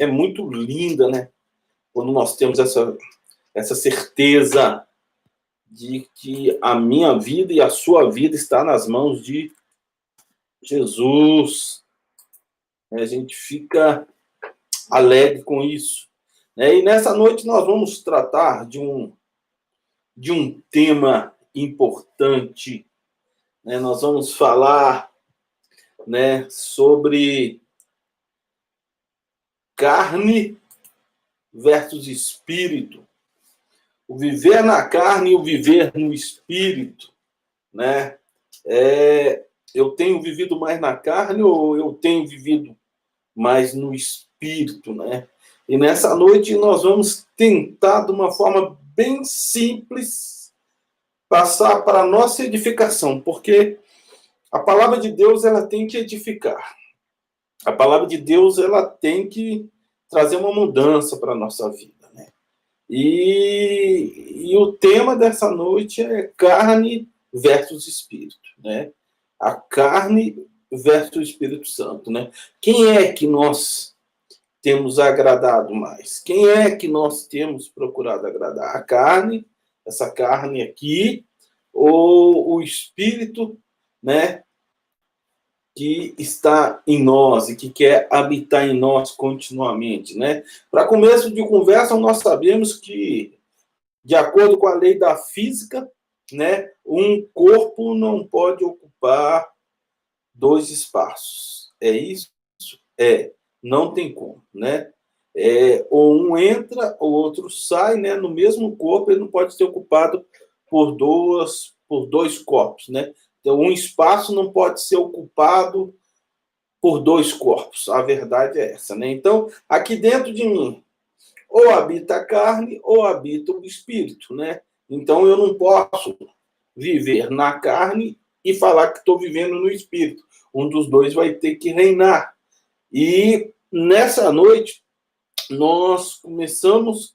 é muito linda, né? Quando nós temos essa certeza de que a minha vida e a sua vida está nas mãos de Jesus. A gente fica alegre com isso. E nessa noite nós vamos tratar de um tema importante. Nós vamos falar, sobre carne versus espírito. O viver na carne e o viver no espírito. Eu tenho vivido mais na carne ou eu tenho vivido mais no espírito, E nessa noite nós vamos tentar, de uma forma bem simples, passar para a nossa edificação, porque a palavra de Deus, ela tem que edificar. A palavra de Deus, ela tem que trazer uma mudança para a nossa vida, E o tema dessa noite é carne versus espírito, A carne versus o Espírito Santo, Quem é que nós temos agradado mais? Quem é que nós temos procurado agradar? A carne, essa carne aqui, ou o Espírito, que está em nós e que quer habitar em nós continuamente, Para começo de conversa, nós sabemos que, de acordo com a lei da física, um corpo não pode ocupar 2 espaços. É isso? Não tem como, ou um entra, o outro sai, no mesmo corpo, ele não pode ser ocupado por dois corpos, Então, um espaço não pode ser ocupado por 2 corpos. A verdade é essa, Então, aqui dentro de mim, ou habita a carne, ou habita o espírito, Então, eu não posso viver na carne e falar que estou vivendo no espírito. Um dos dois vai ter que reinar. E nessa noite, nós começamos,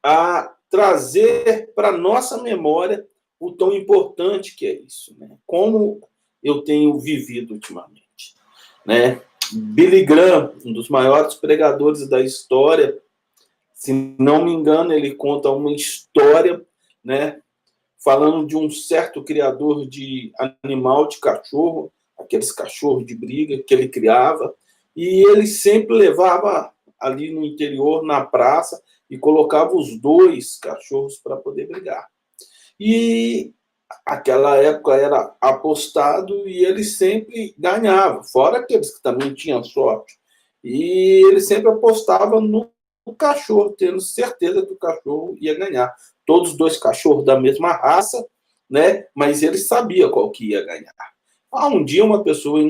a trazer para nossa memória o tão importante que é isso, Como eu tenho vivido ultimamente, Billy Graham, um dos maiores pregadores da história, se não me engano, ele conta uma história, falando de um certo criador de animal, de cachorro, aqueles cachorros de briga que ele criava, e ele sempre levava ali no interior, na praça, e colocava os 2 cachorros para poder brigar. E aquela época era apostado e ele sempre ganhava, fora aqueles que também tinham sorte. E ele sempre apostava no cachorro, tendo certeza que o cachorro ia ganhar. Todos os 2 cachorros da mesma raça, mas ele sabia qual que ia ganhar. Um dia uma pessoa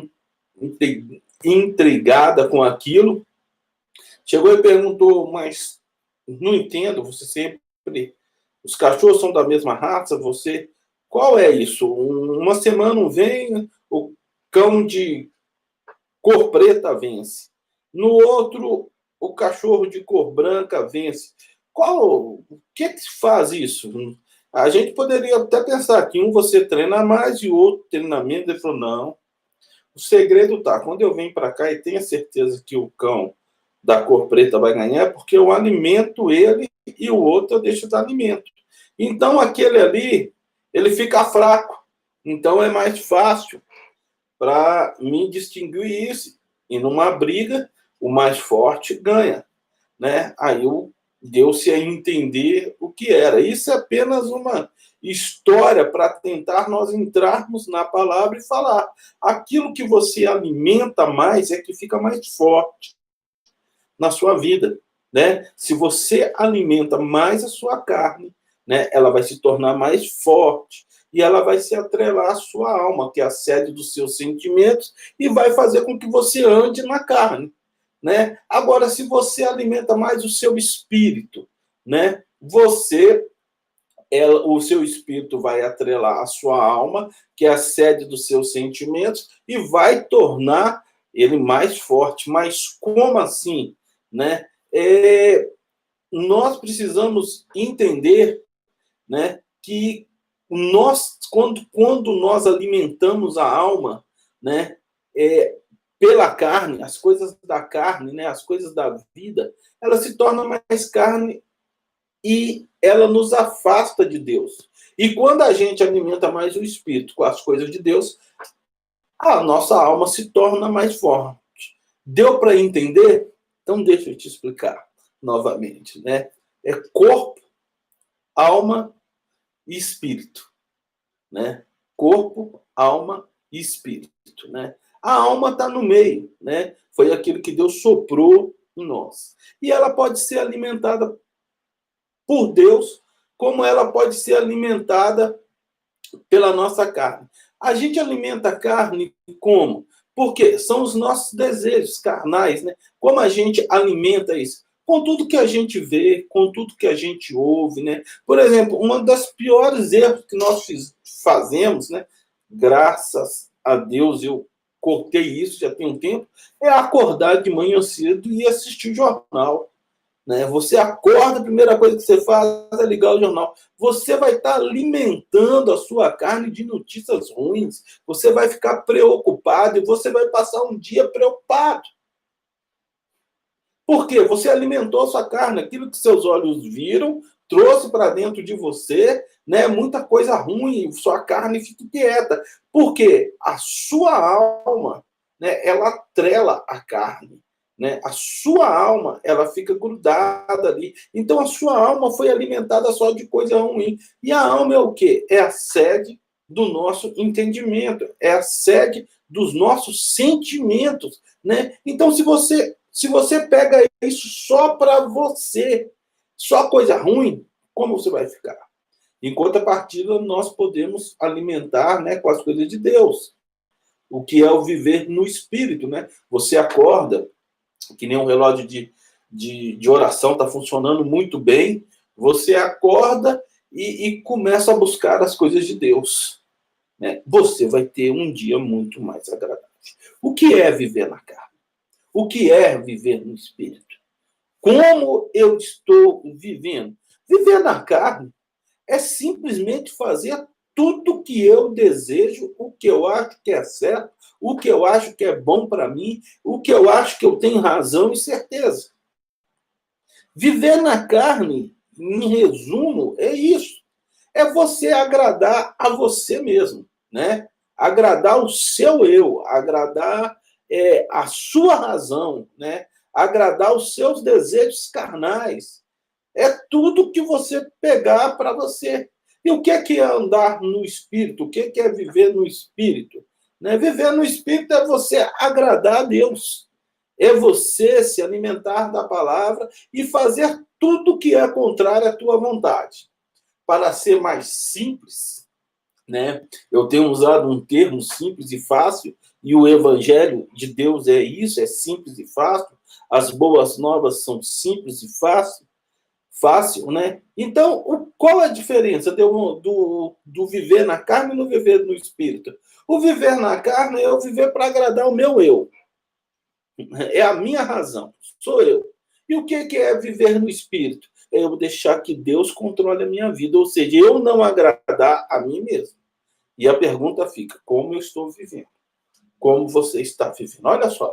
intrigada com aquilo chegou e perguntou: mas não entendo, você sempre... Os cachorros são da mesma raça, você... Qual é isso? Uma semana vem, o cão de cor preta vence. No outro, o cachorro de cor branca vence. O que faz isso? A gente poderia até pensar que um você treina mais e o outro treina menos. Ele falou, não. O segredo tá, quando eu venho para cá e tenho certeza que o cão da cor preta vai ganhar, porque eu alimento ele e o outro eu deixo de alimento. Então, aquele ali, ele fica fraco. Então, é mais fácil para mim distinguir isso. E numa briga, o mais forte ganha, Aí deu-se a entender o que era. Isso é apenas uma história para tentar nós entrarmos na palavra e falar. Aquilo que você alimenta mais é que fica mais forte na sua vida, Se você alimenta mais a sua carne, ela vai se tornar mais forte e ela vai se atrelar à sua alma, que é a sede dos seus sentimentos, e vai fazer com que você ande na carne, Agora, se você alimenta mais o seu espírito, o seu espírito vai atrelar a sua alma, que é a sede dos seus sentimentos, e vai tornar ele mais forte. Mas como assim, nós precisamos entender, que quando nós alimentamos a alma, pela carne, as coisas da carne, né, as coisas da vida, ela se torna mais carne e ela nos afasta de Deus. E quando a gente alimenta mais o espírito com as coisas de Deus, a nossa alma se torna mais forte. Deu para entender? Então deixa eu te explicar novamente, né? É corpo, alma e espírito, né? Corpo, alma e espírito, né? A alma está no meio, né? Foi aquilo que Deus soprou em nós. E ela pode ser alimentada por Deus, como ela pode ser alimentada pela nossa carne. A gente alimenta a carne como? Porque são os nossos desejos carnais, né? Como a gente alimenta isso? Com tudo que a gente vê, com tudo que a gente ouve, né? Por exemplo, uma das piores erros que nós fazemos, né? Graças a Deus eu cortei isso já tem um tempo, é acordar de manhã cedo e assistir o jornal. Né? Você acorda, a primeira coisa que você faz é ligar o jornal. Você vai estar alimentando a sua carne de notícias ruins. Você vai ficar preocupado e você vai passar um dia preocupado. Por quê? Você alimentou a sua carne, aquilo que seus olhos viram, trouxe para dentro de você, né? Muita coisa ruim, sua carne fica quieta. Por quê? A sua alma, né? Ela trela a carne. Né? A sua alma, ela fica grudada ali. Então, a sua alma foi alimentada só de coisa ruim. E a alma é o quê? É a sede do nosso entendimento, é a sede dos nossos sentimentos. Né? Então, se você pega isso só para você, só coisa ruim, como você vai ficar? Em contrapartida, nós podemos alimentar, né, com as coisas de Deus, o que é o viver no Espírito. Né? Você acorda, que nem um relógio de oração está funcionando muito bem, você acorda e começa a buscar as coisas de Deus. Né? Você vai ter um dia muito mais agradável. O que é viver na carne? O que é viver no Espírito? Como eu estou vivendo? Viver na carne é simplesmente fazer tudo que eu desejo, o que eu acho que é certo, o que eu acho que é bom para mim, o que eu acho que eu tenho razão e certeza. Viver na carne, em resumo, é isso. É você agradar a você mesmo, né? Agradar o seu eu, agradar a sua razão, né? Agradar os seus desejos carnais. É tudo que você pegar para você. E o que é andar no Espírito? O que é viver no Espírito? Né? Viver no Espírito é você agradar a Deus. É você se alimentar da palavra e fazer tudo que é contrário à tua vontade. Para ser mais simples, né? Eu tenho usado um termo simples e fácil, e o Evangelho de Deus é isso, é simples e fácil. As boas novas são simples e fácil, né? Então, qual a diferença do viver na carne e no viver no espírito? O viver na carne é eu viver para agradar o meu eu. É a minha razão, sou eu. E o que é viver no espírito? É eu deixar que Deus controle a minha vida, ou seja, eu não agradar a mim mesmo. E a pergunta fica: como eu estou vivendo? Como você está vivendo? Olha só.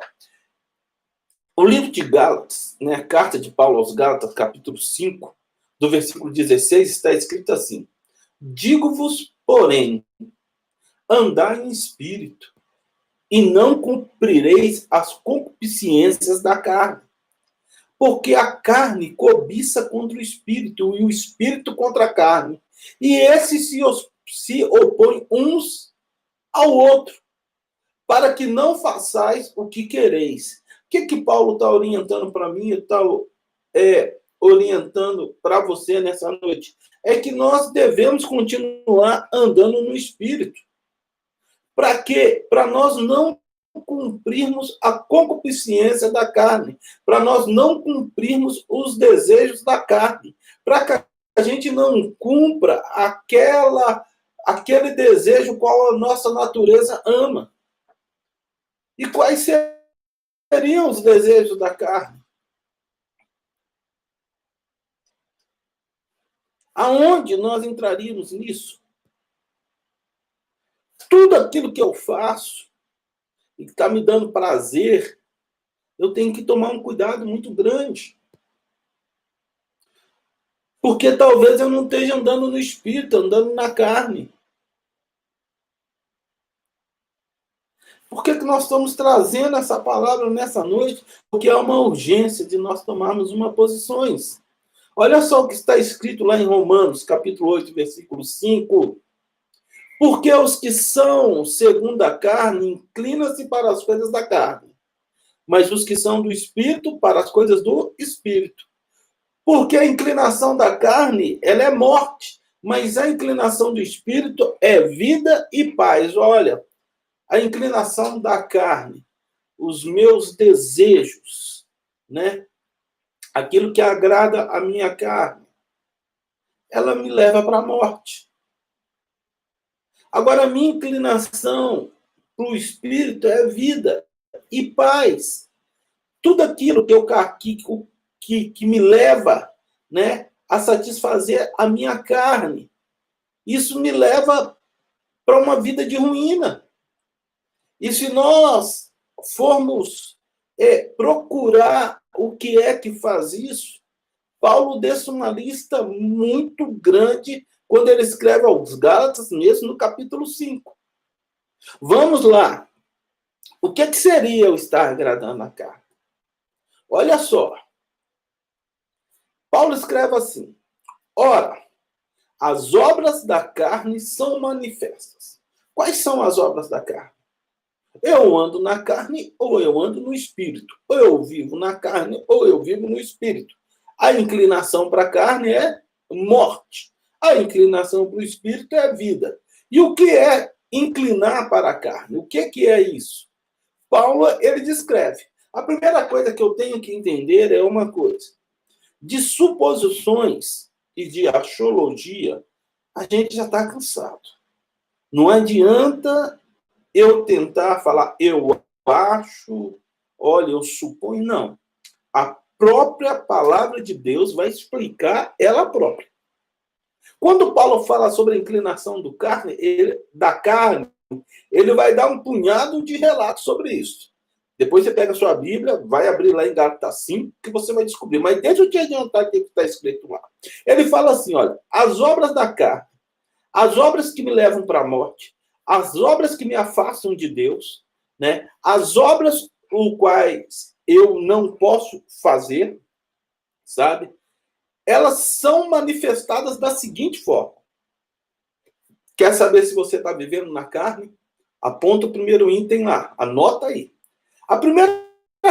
O livro de Gálatas, né, a carta de Paulo aos Gálatas, capítulo 5, do versículo 16, está escrito assim: digo-vos, porém, andai em espírito, e não cumprireis as concupiscências da carne. Porque a carne cobiça contra o espírito, e o espírito contra a carne. E esses se opõem uns ao outro, para que não façais o que quereis. O que Paulo está orientando para mim, está orientando para você nessa noite? É que nós devemos continuar andando no Espírito. Para quê? Para nós não cumprirmos a concupiscência da carne, para nós não cumprirmos os desejos da carne, para que a gente não cumpra aquele desejo qual a nossa natureza ama. E quais seriam os desejos da carne? Aonde nós entraríamos nisso? Tudo aquilo que eu faço, e que está me dando prazer, eu tenho que tomar um cuidado muito grande. Porque talvez eu não esteja andando no espírito, andando na carne. Por que nós estamos trazendo essa palavra nessa noite? Porque há uma urgência de nós tomarmos uma posições. Olha só o que está escrito lá em Romanos, capítulo 8, versículo 5. Porque os que são segundo a carne inclinam-se para as coisas da carne, mas os que são do espírito para as coisas do espírito. Porque a inclinação da carne, ela é morte, mas a inclinação do espírito é vida e paz. Olha, a inclinação da carne, os meus desejos, né? Aquilo que agrada a minha carne, ela me leva para a morte. Agora, a minha inclinação para o espírito é vida e paz. Tudo aquilo que eu que me leva, né, a satisfazer a minha carne, isso me leva para uma vida de ruína. E se nós formos procurar o que é que faz isso, Paulo deixa uma lista muito grande quando ele escreve aos Gálatas, mesmo no capítulo 5. Vamos lá. O que seria o estar agradando a carne? Olha só. Paulo escreve assim: ora, as obras da carne são manifestas. Quais são as obras da carne? Eu ando na carne ou eu ando no espírito. Ou eu vivo na carne ou eu vivo no espírito. A inclinação para a carne é morte. A inclinação para o espírito é vida. E o que é inclinar para a carne? O que é isso? Paulo, ele descreve. A primeira coisa que eu tenho que entender é uma coisa. De suposições e de axiologia, a gente já está cansado. Não adianta eu tentar falar, eu acho, olha, eu suponho, não. A própria palavra de Deus vai explicar ela própria. Quando Paulo fala sobre a inclinação da carne, ele vai dar um punhado de relatos sobre isso. Depois você pega a sua Bíblia, vai abrir lá em Gálatas 5, que você vai descobrir. Mas deixa eu te adiantar o que está escrito lá. Ele fala assim, olha, as obras da carne, as obras que me levam para a morte, as obras que me afastam de Deus, né? As obras os quais eu não posso fazer, sabe? Elas são manifestadas da seguinte forma. Quer saber se você está vivendo na carne? Aponta o primeiro item lá, anota aí. A primeira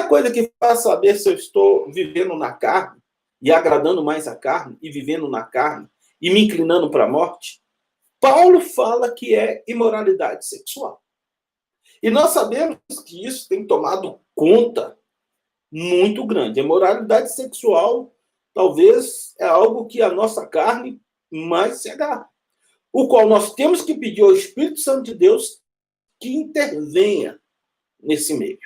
coisa que faz saber se eu estou vivendo na carne, e agradando mais a carne, e vivendo na carne, e me inclinando para a morte, Paulo fala que é imoralidade sexual. E nós sabemos que isso tem tomado conta muito grande. A imoralidade sexual, talvez, é algo que a nossa carne mais se agarra. O qual nós temos que pedir ao Espírito Santo de Deus que intervenha nesse meio.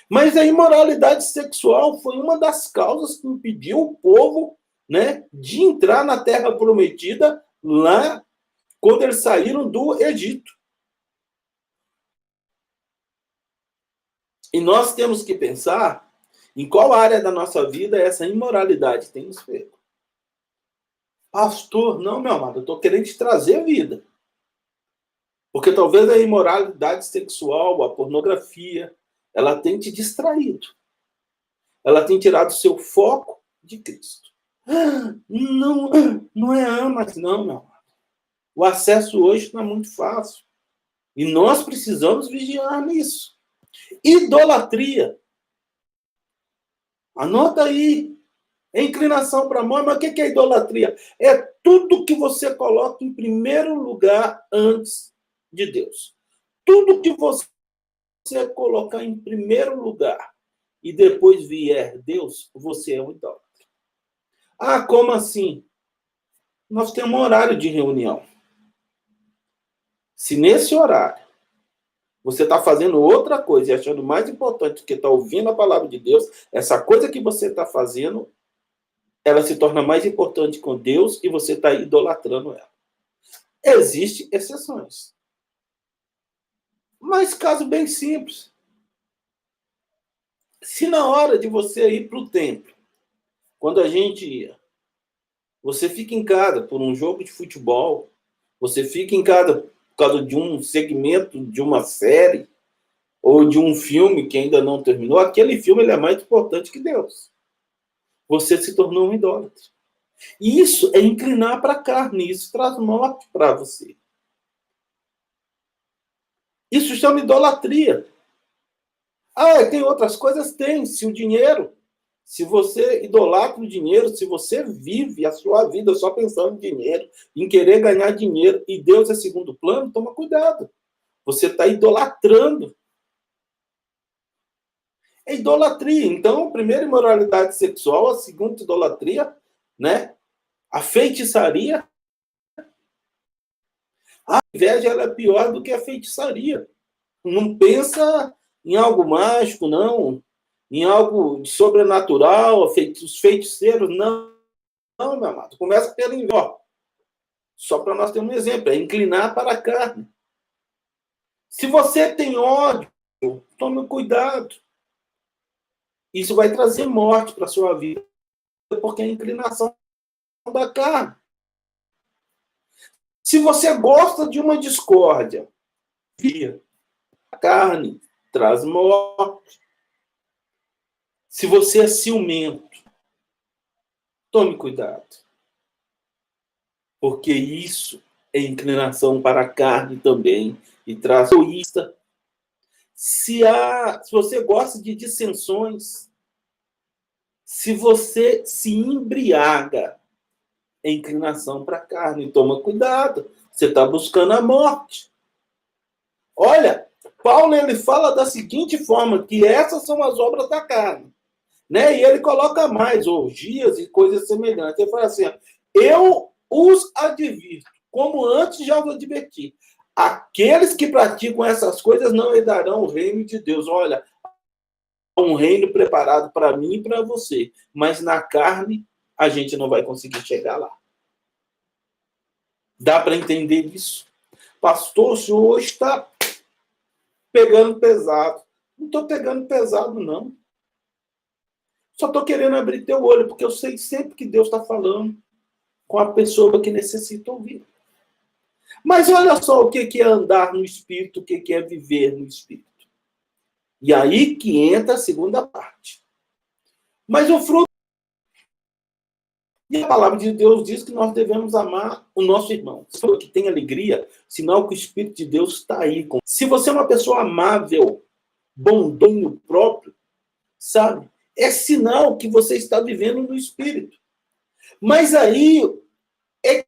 Mas a imoralidade sexual foi uma das causas que impediu o povo, né, de entrar na Terra Prometida lá quando eles saíram do Egito. E nós temos que pensar em qual área da nossa vida essa imoralidade tem nos feito. Pastor, não, meu amado, eu estou querendo te trazer vida. Porque talvez a imoralidade sexual, a pornografia, ela tem te distraído. Ela tem tirado o seu foco de Cristo. Não, não é mas não, meu amado. O acesso hoje está muito fácil. E nós precisamos vigiar nisso. Idolatria. Anota aí. É inclinação para a morte. Mas o que é idolatria? É tudo que você coloca em primeiro lugar antes de Deus. Tudo que você colocar em primeiro lugar e depois vier Deus, você é um idólatra. Ah, como assim? Nós temos um horário de reunião. Se nesse horário você está fazendo outra coisa e achando mais importante do que está ouvindo a palavra de Deus, essa coisa que você está fazendo, ela se torna mais importante com Deus e você está idolatrando ela. Existem exceções. Mas caso bem simples. Se na hora de você ir para o templo, quando a gente ia, você fica em casa por um jogo de futebol, você fica em casa por causa de um segmento de uma série ou de um filme que ainda não terminou, aquele filme ele é mais importante que Deus. Você se tornou um idólatra. E isso é inclinar para a carne, isso traz morte para você. Isso chama idolatria. Ah, tem outras coisas? Tem. Se o dinheiro, se você idolatra o dinheiro, se você vive a sua vida só pensando em dinheiro, em querer ganhar dinheiro, e Deus é segundo plano, toma cuidado. Você está idolatrando. É idolatria. Então, a primeira imoralidade sexual, a segunda idolatria, né? A feitiçaria. A inveja ela é pior do que a feitiçaria. Não pensa em algo mágico, não. Em algo de sobrenatural, os feiticeiros, não. Não, meu amado. Começa pelo inveja. Só para nós termos um exemplo. É inclinar para a carne. Se você tem ódio, tome cuidado. Isso vai trazer morte para a sua vida, porque é a inclinação da carne. Se você gosta de uma discórdia, a carne traz morte. Se você é ciumento, tome cuidado. Porque isso é inclinação para a carne também e traz egoísta. Se você gosta de dissensões, se você se embriaga, é inclinação para a carne. Toma cuidado. Você está buscando a morte. Olha, Paulo ele fala da seguinte forma, que essas são as obras da carne. Né? E ele coloca mais, orgias e coisas semelhantes. Ele fala assim, eu os advirto, como antes já os adverti. Aqueles que praticam essas coisas não herdarão o reino de Deus. Olha, um reino preparado para mim e para você. Mas na carne, a gente não vai conseguir chegar lá. Dá para entender isso? Pastor, o senhor hoje está pegando pesado. Não estou pegando pesado, não. Só estou querendo abrir teu olho, porque eu sei sempre que Deus está falando com a pessoa que necessita ouvir. Mas olha só o que é andar no Espírito, o que é viver no Espírito. E aí que entra a segunda parte. Mas o fruto... E a palavra de Deus diz que nós devemos amar o nosso irmão. Se for que tem alegria, sinal que o Espírito de Deus está aí. Se você é uma pessoa amável, bondoso próprio, sabe? É sinal que você está vivendo no Espírito. Mas aí é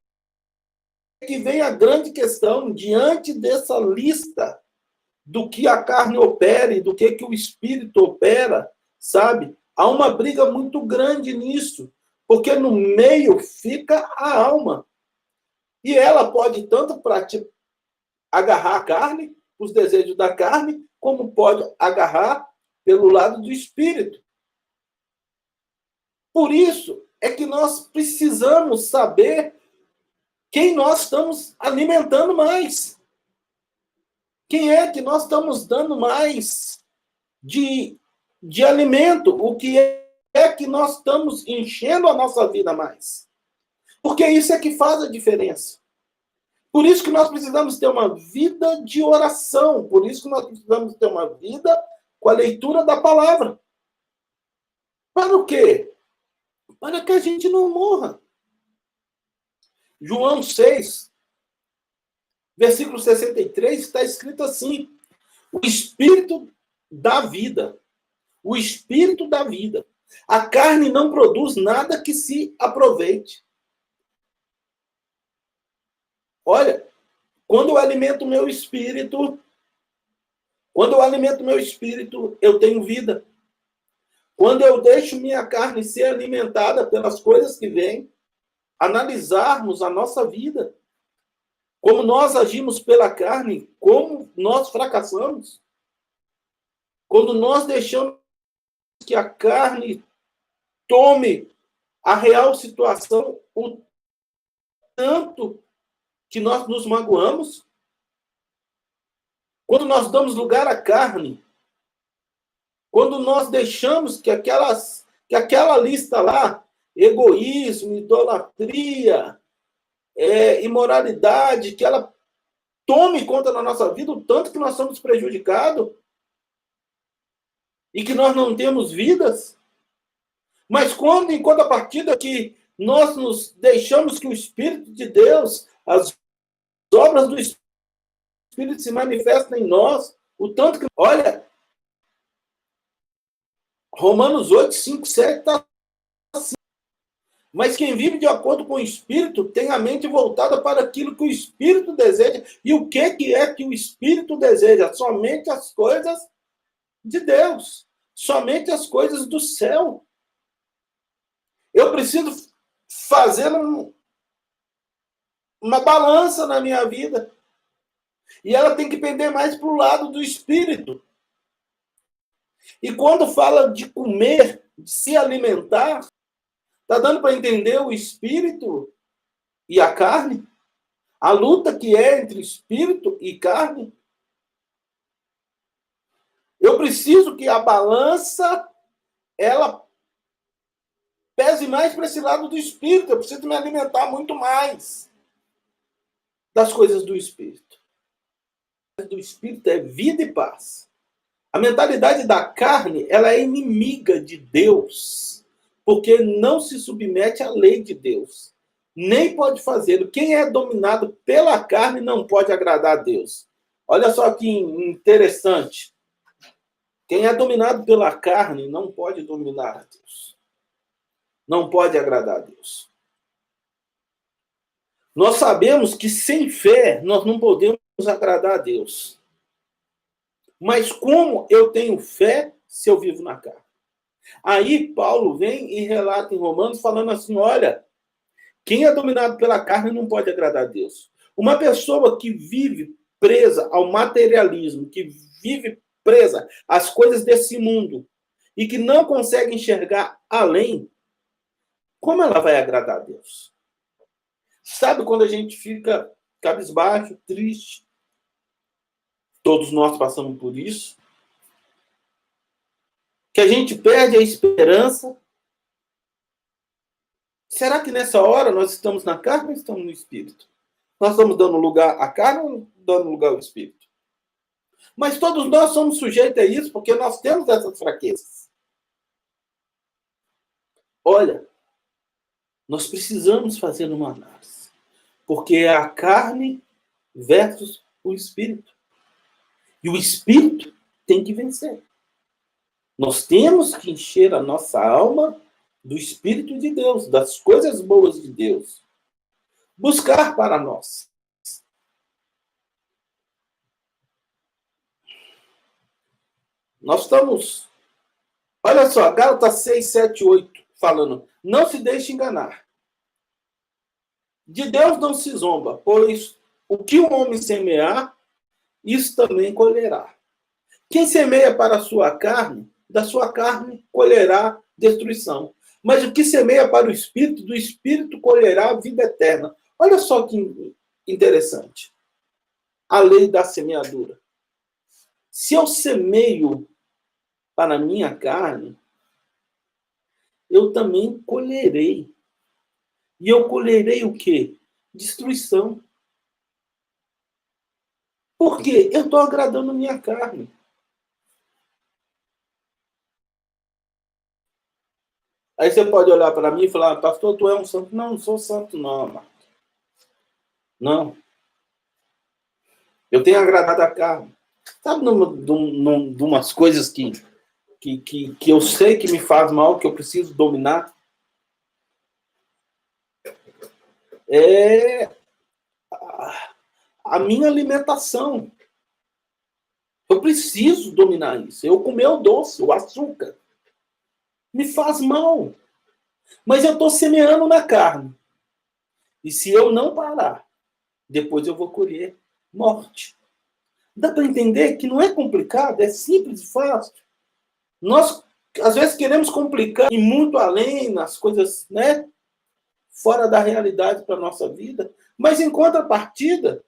que vem a grande questão, diante dessa lista do que a carne opera e do que o Espírito opera, sabe? Há uma briga muito grande nisso, porque no meio fica a alma. E ela pode tanto agarrar a carne, os desejos da carne, como pode agarrar pelo lado do Espírito. Por isso é que nós precisamos saber quem nós estamos alimentando mais. Quem é que nós estamos dando mais de alimento? O que é que nós estamos enchendo a nossa vida mais? Porque isso é que faz a diferença. Por isso que nós precisamos ter uma vida de oração. Por isso que nós precisamos ter uma vida com a leitura da palavra. Para o quê? Para que a gente não morra. João 6, versículo 63, está escrito assim: o Espírito da vida. O Espírito da vida. A carne não produz nada que se aproveite. Olha, quando eu alimento o meu espírito, eu tenho vida. Quando eu deixo minha carne ser alimentada pelas coisas que vêm, analisarmos a nossa vida, como nós agimos pela carne, como nós fracassamos. Quando nós deixamos que a carne tome a real situação, o tanto que nós nos magoamos, quando nós damos lugar à carne, Quando nós deixamos que aquela lista lá, egoísmo, idolatria, imoralidade, que ela tome conta da nossa vida, o tanto que nós somos prejudicados e que nós não temos vidas. Mas quando, em contrapartida, que nós nos deixamos que o Espírito de Deus, as obras do Espírito se manifestem em nós, o tanto que... Olha, Romanos 8, 5, 7 está assim. Mas quem vive de acordo com o Espírito tem a mente voltada para aquilo que o Espírito deseja. E o que é que o Espírito deseja? Somente as coisas de Deus. Somente as coisas do céu. Eu preciso fazer uma balança na minha vida. E ela tem que pender mais para o lado do Espírito. E quando fala de comer, de se alimentar, está dando para entender o Espírito e a carne? A luta que é entre Espírito e carne? Eu preciso que a balança, ela pese mais para esse lado do Espírito. Eu preciso me alimentar muito mais das coisas do Espírito. Do Espírito é vida e paz. A mentalidade da carne, ela é inimiga de Deus, porque não se submete à lei de Deus. Nem pode fazê-lo. Quem é dominado pela carne não pode agradar a Deus. Olha só que interessante. Quem é dominado pela carne não pode dominar a Deus. Não pode agradar a Deus. Nós sabemos que sem fé nós não podemos agradar a Deus. Mas como eu tenho fé se eu vivo na carne? Aí Paulo vem e relata em Romanos falando assim, olha, quem é dominado pela carne não pode agradar a Deus. Uma pessoa que vive presa ao materialismo, que vive presa às coisas desse mundo e que não consegue enxergar além, como ela vai agradar a Deus? Sabe quando a gente fica cabisbaixo, triste? Todos nós passamos por isso. Que a gente perde a esperança. Será que nessa hora nós estamos na carne ou estamos no Espírito? Nós estamos dando lugar à carne ou dando lugar ao Espírito? Mas todos nós somos sujeitos a isso porque nós temos essas fraquezas. Olha, nós precisamos fazer uma análise. Porque é a carne versus o Espírito. E o Espírito tem que vencer. Nós temos que encher a nossa alma do Espírito de Deus, das coisas boas de Deus. Buscar para nós. Nós estamos... Olha só, Gálatas 6, 7, 8, falando, não se deixe enganar. De Deus não se zomba, pois o que o homem semear, isso também colherá. Quem semeia para a sua carne, da sua carne colherá destruição. Mas o que semeia para o Espírito, do Espírito colherá vida eterna. Olha só que interessante. A lei da semeadura. Se eu semeio para a minha carne, eu também colherei. E eu colherei o quê? Destruição. Por quê? Eu estou agradando a minha carne. Aí você pode olhar para mim e falar, pastor, tu é um santo. Não, não sou santo, não, amado. Não. Eu tenho agradado a carne. Sabe de umas coisas que eu sei que me faz mal, que eu preciso dominar? É a minha alimentação. Eu preciso dominar isso. Eu comer o doce, o açúcar. Me faz mal. Mas eu estou semeando na carne. E se eu não parar, depois eu vou colher morte. Dá para entender que não é complicado, é simples e fácil. Nós, às vezes, queremos complicar e muito além nas coisas, né? Fora da realidade para a nossa vida. Mas, em contrapartida,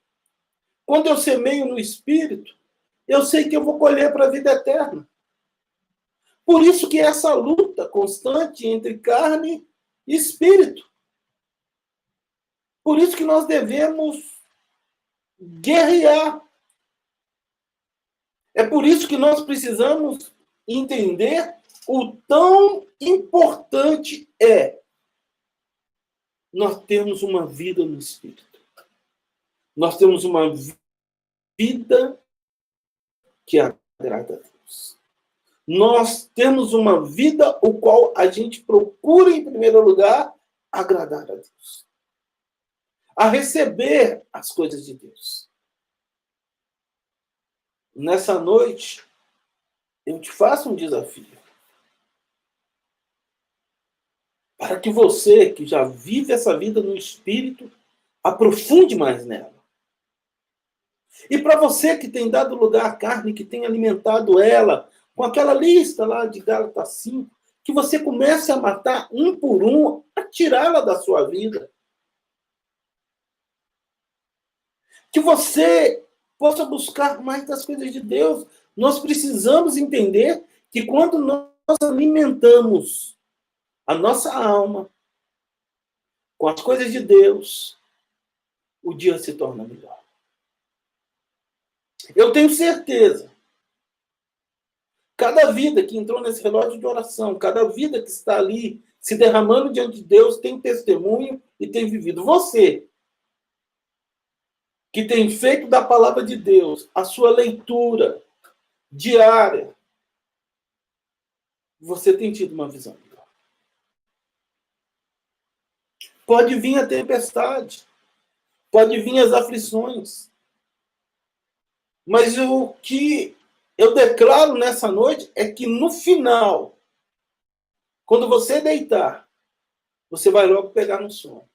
quando eu semeio no Espírito, eu sei que eu vou colher para a vida eterna. Por isso que essa luta constante entre carne e espírito. Por isso que nós devemos guerrear. É por isso que nós precisamos entender o tão importante é nós termos uma vida no Espírito. Nós temos uma vida que agrada a Deus. Nós temos uma vida o qual a gente procura, em primeiro lugar, agradar a Deus. A receber as coisas de Deus. Nessa noite, eu te faço um desafio. Para que você, que já vive essa vida no Espírito, aprofunde mais nela. E para você que tem dado lugar à carne, que tem alimentado ela, com aquela lista lá de Gálatas 5, que você comece a matar um por um, a tirá-la da sua vida. Que você possa buscar mais das coisas de Deus. Nós precisamos entender que quando nós alimentamos a nossa alma com as coisas de Deus, o dia se torna melhor. Eu tenho certeza. Cada vida que entrou nesse relógio de oração, cada vida que está ali se derramando diante de Deus, tem testemunho e tem vivido. Você, que tem feito da palavra de Deus a sua leitura diária, você tem tido uma visão melhor. Pode vir a tempestade, pode vir as aflições, mas o que eu declaro nessa noite é que no final, quando você deitar, você vai logo pegar no sono,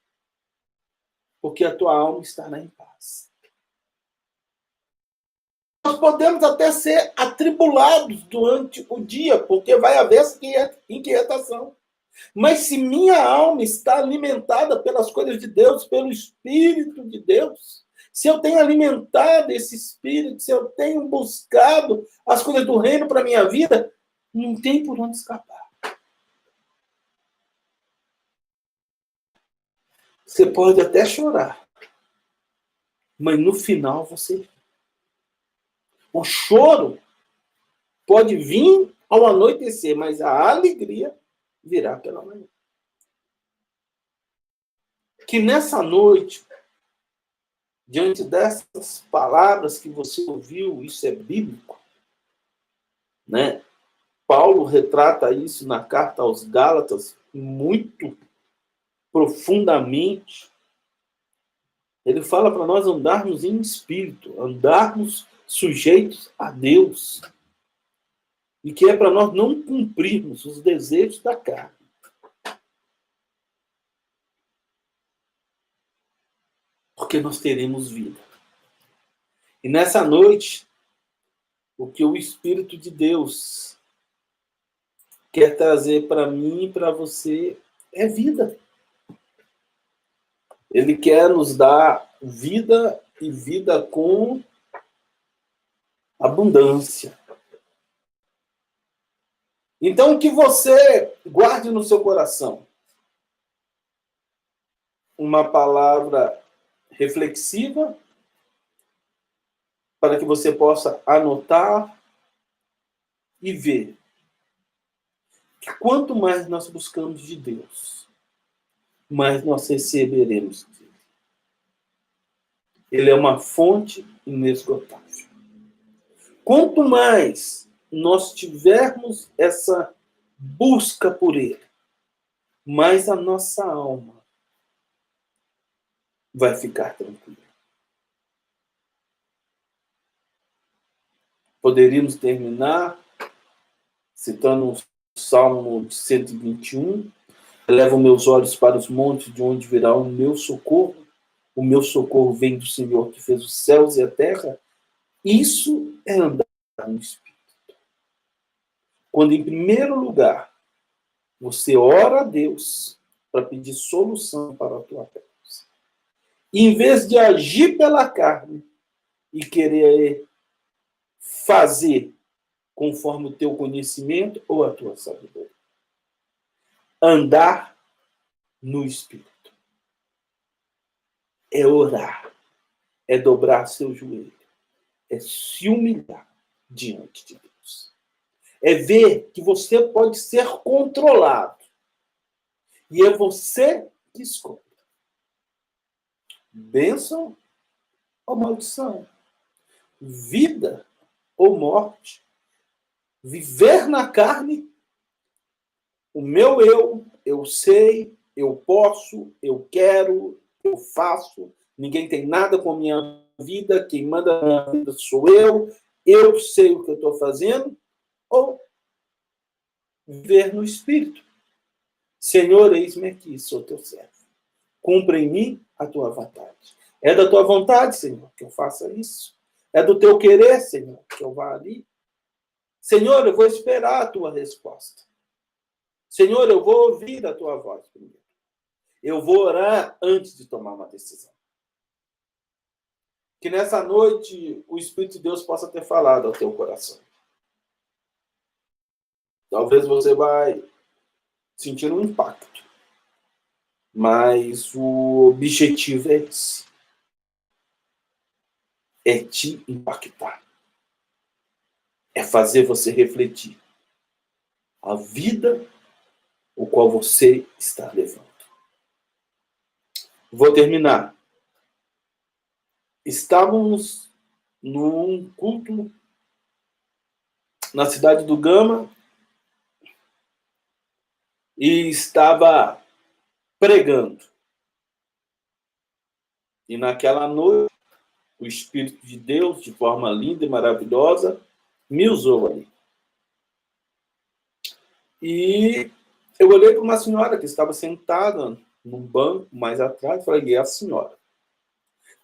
porque a tua alma estará em paz. Nós podemos até ser atribulados durante o dia, porque vai haver essa inquietação. Mas se minha alma está alimentada pelas coisas de Deus, pelo Espírito de Deus, se eu tenho alimentado esse Espírito, se eu tenho buscado as coisas do reino para a minha vida, não tem por onde escapar. Você pode até chorar, mas no final você... O choro pode vir ao anoitecer, mas a alegria virá pela manhã. Que nessa noite, diante dessas palavras que você ouviu, isso é bíblico, né? Paulo retrata isso na carta aos Gálatas muito profundamente. Ele fala para nós andarmos em espírito, andarmos sujeitos a Deus. E que é para nós não cumprirmos os desejos da carne. Porque nós teremos vida. E nessa noite, o que o Espírito de Deus quer trazer para mim e para você é vida. Ele quer nos dar vida e vida com abundância. Então, que você guarde no seu coração uma palavra reflexiva para que você possa anotar e ver que quanto mais nós buscamos de Deus, mais nós receberemos dele. Ele é uma fonte inesgotável. Quanto mais nós tivermos essa busca por ele, mais a nossa alma vai ficar tranquila. Poderíamos terminar citando o Salmo 121. Elevo meus olhos para os montes, de onde virá o meu socorro. O meu socorro vem do Senhor, que fez os céus e a terra. Isso é andar no Espírito. Quando, em primeiro lugar, você ora a Deus para pedir solução para a tua causa. Em vez de agir pela carne e querer fazer conforme o teu conhecimento ou a tua sabedoria. Andar no Espírito é orar, é dobrar seu joelho, é se humilhar diante de Deus. É ver que você pode ser controlado. E é você que escolhe. Bênção ou maldição? Vida ou morte? Viver na carne, o meu eu sei, eu posso, eu quero, eu faço, ninguém tem nada com a minha vida, quem manda na minha vida sou eu sei o que eu estou fazendo, ou viver no Espírito. Senhor, eis-me aqui, sou teu servo. Cumpra em mim a tua vontade. É da tua vontade, Senhor, que eu faça isso. É do teu querer, Senhor, que eu vá ali. Senhor, eu vou esperar a tua resposta. Senhor, eu vou ouvir a tua voz primeiro. Eu vou orar antes de tomar uma decisão. Que nessa noite o Espírito de Deus possa ter falado ao teu coração. Talvez você vai sentir um impacto. Mas o objetivo é esse. É te impactar. É fazer você refletir a vida o qual você está levando. Vou terminar. Estávamos num culto na cidade do Gama e estava pregando. E naquela noite, o Espírito de Deus, de forma linda e maravilhosa, me usou ali. E eu olhei para uma senhora que estava sentada num banco mais atrás e falei, é a senhora.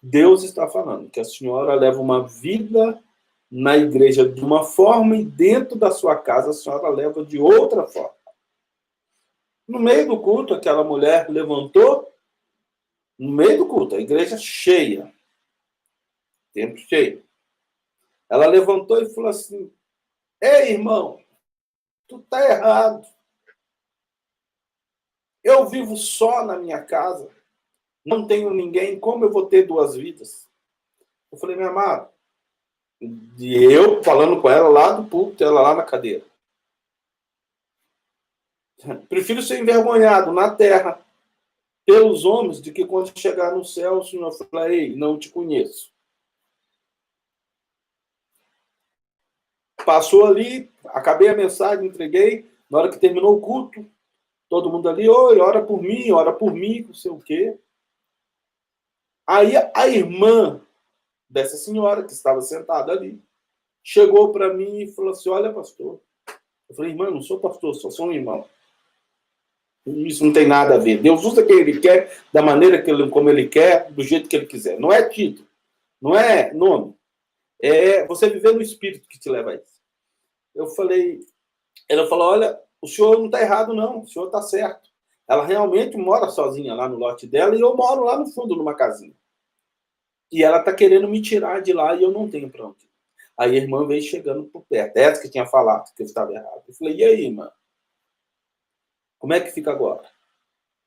Deus está falando que a senhora leva uma vida na igreja de uma forma e dentro da sua casa a senhora leva de outra forma. No meio do culto, aquela mulher levantou, no meio do culto, a igreja cheia, tempo cheio. Ela levantou e falou assim, ei, irmão, tu tá errado. Eu vivo só na minha casa, não tenho ninguém, como eu vou ter duas vidas? Eu falei, meu amado, e eu falando com ela lá do púlpito, ela lá na cadeira. Prefiro ser envergonhado na terra pelos homens do que quando chegar no céu, o Senhor fala, ei, não te conheço. Passou ali, acabei a mensagem, entreguei, na hora que terminou o culto, todo mundo ali, oi, ora por mim, não sei o quê. Aí a irmã dessa senhora, que estava sentada ali, chegou para mim e falou assim, olha, pastor. Eu falei, irmã, não sou pastor, sou um irmão. Isso não tem nada a ver. Deus usa quem ele quer, da maneira como ele quer, do jeito que ele quiser. Não é título, não é nome. É você viver no Espírito que te leva a isso. Eu falei, ela falou, olha, o senhor não está errado, não, o senhor está certo. Ela realmente mora sozinha lá no lote dela e eu moro lá no fundo, numa casinha. E ela está querendo me tirar de lá e eu não tenho para onde. Aí a irmã veio chegando por perto. Essa que tinha falado que eu estava errado. Eu falei, e aí, irmã? Como é que fica agora?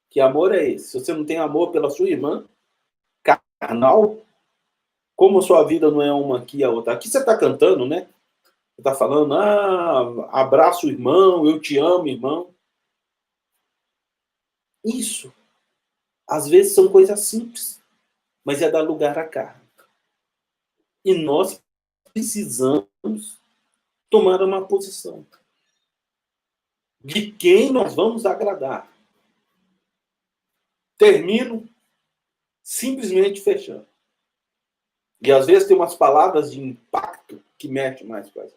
Que amor é esse? Se você não tem amor pela sua irmã, carnal, como a sua vida não é uma aqui e a outra? Aqui você está cantando, né? Você está falando, abraço o irmão, eu te amo, irmão. Isso, às vezes, são coisas simples, mas é dar lugar à carne. E nós precisamos tomar uma posição de quem nós vamos agradar. Termino simplesmente fechando. E às vezes tem umas palavras de impacto que mexem mais com a gente.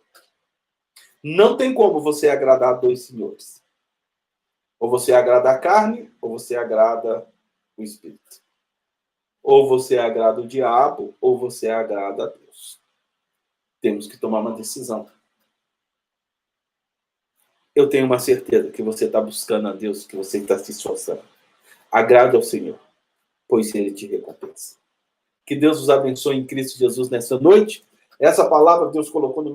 Não tem como você agradar dois senhores. Ou você agrada a carne, ou você agrada o Espírito. Ou você agrada o diabo, ou você agrada a Deus. Temos que tomar uma decisão. Eu tenho uma certeza que você está buscando a Deus, que você está se esforçando. Agrade ao Senhor, pois Ele te recompensa. Que Deus os abençoe em Cristo Jesus nessa noite. Essa palavra Deus colocou no